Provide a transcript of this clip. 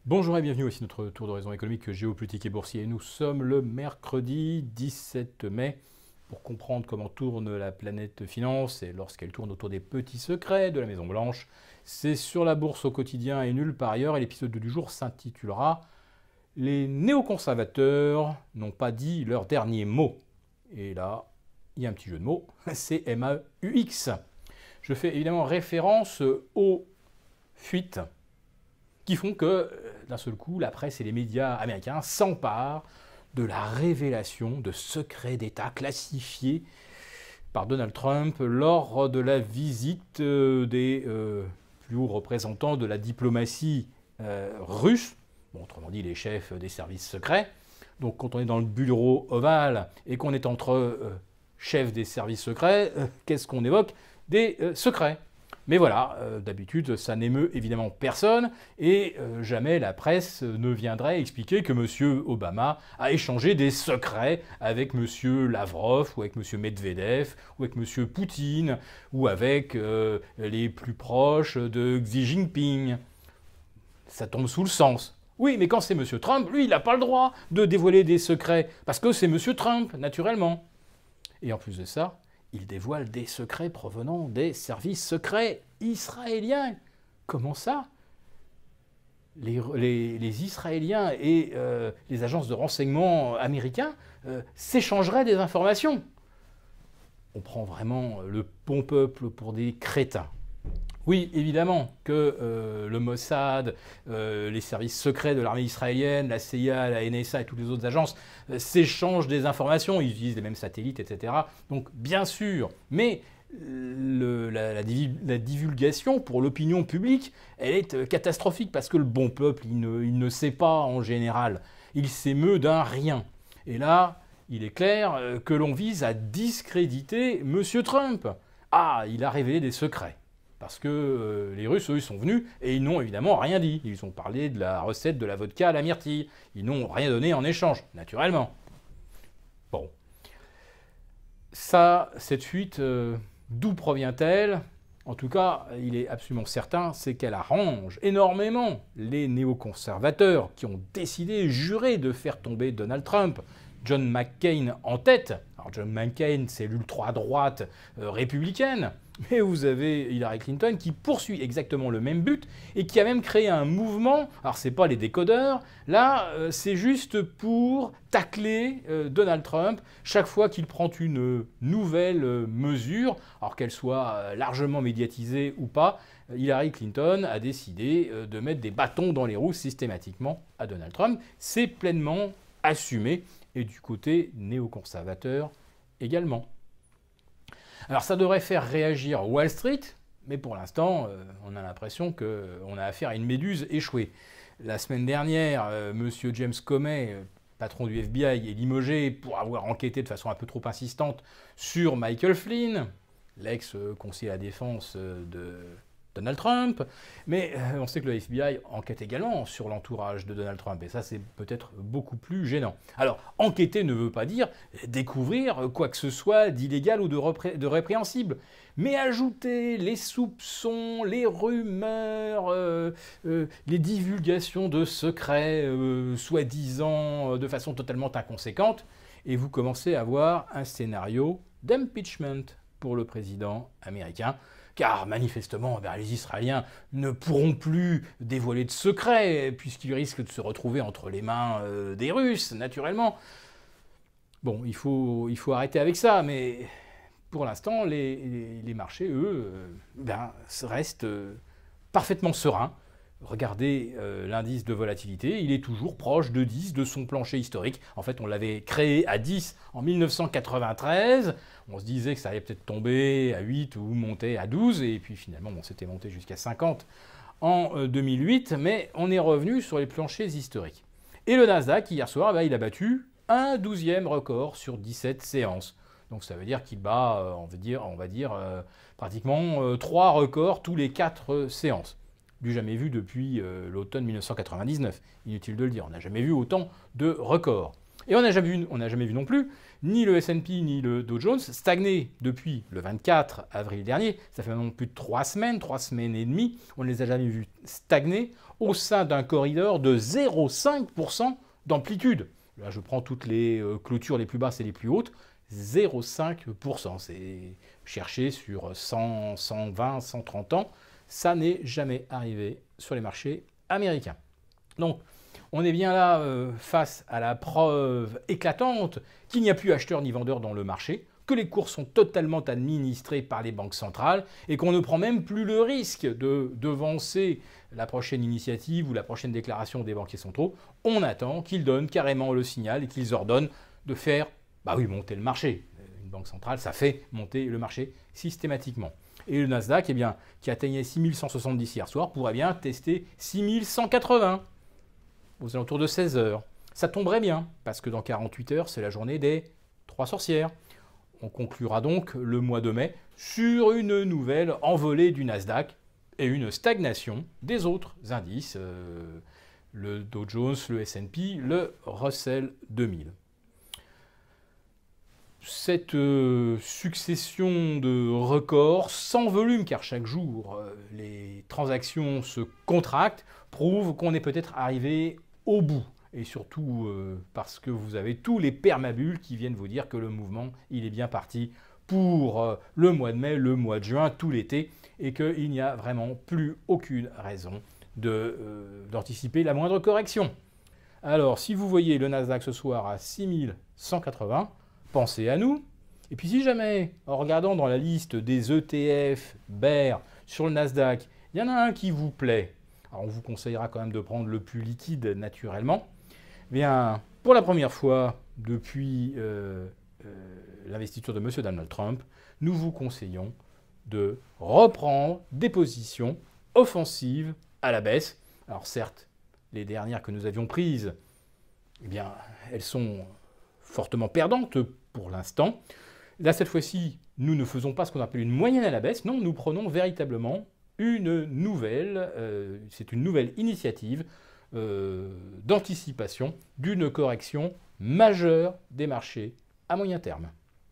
Bonjour et bienvenue, voici notre tour d'horizon économique, géopolitique et boursier. Nous sommes le mercredi 17 mai pour comprendre comment tourne la planète finance et lorsqu'elle tourne autour des petits secrets de la Maison Blanche. C'est sur la bourse au quotidien et nulle part ailleurs et l'épisode du jour s'intitulera Les néoconservateurs n'ont pas dit leur dernier mot. Et là, il y a un petit jeu de mots, c'est MAUX. Je fais évidemment référence aux fuites qui font que, d'un seul coup, la presse et les médias américains s'emparent de la révélation de secrets d'État classifiés par Donald Trump lors de la visite des plus hauts représentants de la diplomatie russe, bon, autrement dit les chefs des services secrets. Donc quand on est dans le bureau ovale et qu'on est entre chefs des services secrets, qu'est-ce qu'on évoque? Des secrets. Mais voilà, d'habitude, ça n'émeut évidemment personne et jamais la presse ne viendrait expliquer que M. Obama a échangé des secrets avec M. Lavrov ou avec M. Medvedev ou avec M. Poutine ou avec les plus proches de Xi Jinping. Ça tombe sous le sens. Oui, mais quand c'est M. Trump, lui, il n'a pas le droit de dévoiler des secrets parce que c'est M. Trump, naturellement. Et en plus de ça, il dévoile des secrets provenant des services secrets israéliens. Comment ça? Les Israéliens et les agences de renseignement américains s'échangeraient des informations. On prend vraiment le bon peuple pour des crétins. Oui, évidemment que le Mossad, les services secrets de l'armée israélienne, la CIA, la NSA et toutes les autres agences s'échangent des informations, ils utilisent les mêmes satellites, etc. Donc bien sûr, mais la divulgation pour l'opinion publique, elle est catastrophique parce que le bon peuple, il ne sait pas en général. Il s'émeut d'un rien. Et là, il est clair que l'on vise à discréditer M. Trump. Ah, il a révélé des secrets. Parce que les Russes, eux, ils sont venus et ils n'ont évidemment rien dit. Ils ont parlé de la recette de la vodka à la myrtille. Ils n'ont rien donné en échange, naturellement. Bon. Ça, cette fuite, d'où provient-elle? En tout cas, il est absolument certain, c'est qu'elle arrange énormément les néoconservateurs qui ont décidé, juré de faire tomber Donald Trump. John McCain en tête. Alors John McCain, c'est l'ultra-droite républicaine. Mais vous avez Hillary Clinton qui poursuit exactement le même but et qui a même créé un mouvement. Alors c'est pas les décodeurs, là c'est juste pour tacler Donald Trump chaque fois qu'il prend une nouvelle mesure, alors qu'elle soit largement médiatisée ou pas. Hillary Clinton a décidé de mettre des bâtons dans les roues systématiquement à Donald Trump. C'est pleinement assumé et du côté néoconservateur également. Alors ça devrait faire réagir Wall Street, mais pour l'instant, on a l'impression qu'on a affaire à une méduse échouée. La semaine dernière, M. James Comey, patron du FBI, est limogé pour avoir enquêté de façon un peu trop insistante sur Michael Flynn, l'ex-conseiller à la défense de Donald Trump, mais on sait que le FBI enquête également sur l'entourage de Donald Trump, et ça c'est peut-être beaucoup plus gênant. Alors, enquêter ne veut pas dire découvrir quoi que ce soit d'illégal ou de répréhensible, mais ajouter les soupçons, les rumeurs, les divulgations de secrets, soi-disant de façon totalement inconséquente, et vous commencez à voir un scénario d'impeachment pour le président américain. Car manifestement, les Israéliens ne pourront plus dévoiler de secrets, puisqu'ils risquent de se retrouver entre les mains des Russes, naturellement. Bon, il faut arrêter avec ça, mais pour l'instant, les marchés, eux, restent parfaitement sereins. Regardez l'indice de volatilité, il est toujours proche de 10, de son plancher historique. En fait, on l'avait créé à 10 en 1993. On se disait que ça allait peut-être tomber à 8 ou monter à 12. Et puis finalement, c'était monté jusqu'à 50 en 2008. Mais on est revenu sur les planchers historiques. Et le Nasdaq, hier soir, il a battu un 12e record sur 17 séances. Donc ça veut dire qu'il bat, on va dire pratiquement 3 records tous les 4 séances. Du jamais vu depuis l'automne 1999. Inutile de le dire, on n'a jamais vu autant de records. Et on n'a jamais vu non plus ni le S&P ni le Dow Jones stagner depuis le 24 avril dernier. Ça fait maintenant plus de 3 semaines et demie. On ne les a jamais vus stagner au sein d'un corridor de 0,5% d'amplitude. Là, je prends toutes les clôtures les plus basses et les plus hautes. 0,5%. C'est cherché sur 100, 120, 130 ans. Ça n'est jamais arrivé sur les marchés américains. Donc, on est bien là face à la preuve éclatante qu'il n'y a plus acheteur ni vendeur dans le marché, que les cours sont totalement administrés par les banques centrales et qu'on ne prend même plus le risque de devancer la prochaine initiative ou la prochaine déclaration des banquiers centraux. On attend qu'ils donnent carrément le signal et qu'ils ordonnent de faire monter le marché. Une banque centrale, ça fait monter le marché systématiquement. Et le Nasdaq, qui atteignait 6170 hier soir, pourrait bien tester 6180 aux alentours de 16 heures. Ça tomberait bien, parce que dans 48 heures, c'est la journée des 3 sorcières. On conclura donc le mois de mai sur une nouvelle envolée du Nasdaq et une stagnation des autres indices, le Dow Jones, le S&P, le Russell 2000. Cette succession de records sans volume, car chaque jour les transactions se contractent, prouve qu'on est peut-être arrivé au bout. Et surtout parce que vous avez tous les permabules qui viennent vous dire que le mouvement, il est bien parti pour le mois de mai, le mois de juin, tout l'été, et qu'il n'y a vraiment plus aucune raison d'anticiper la moindre correction. Alors, si vous voyez le Nasdaq ce soir à 6180, pensez à nous. Et puis si jamais, en regardant dans la liste des ETF BER sur le Nasdaq, il y en a un qui vous plaît, alors on vous conseillera quand même de prendre le plus liquide naturellement. Bien, pour la première fois depuis l'investiture de M. Donald Trump, nous vous conseillons de reprendre des positions offensives à la baisse. Alors certes, les dernières que nous avions prises, elles sont fortement perdantes pour l'instant. Là, cette fois-ci, nous ne faisons pas ce qu'on appelle une moyenne à la baisse. Non, nous prenons véritablement une nouvelle initiative d'anticipation d'une correction majeure des marchés à moyen terme.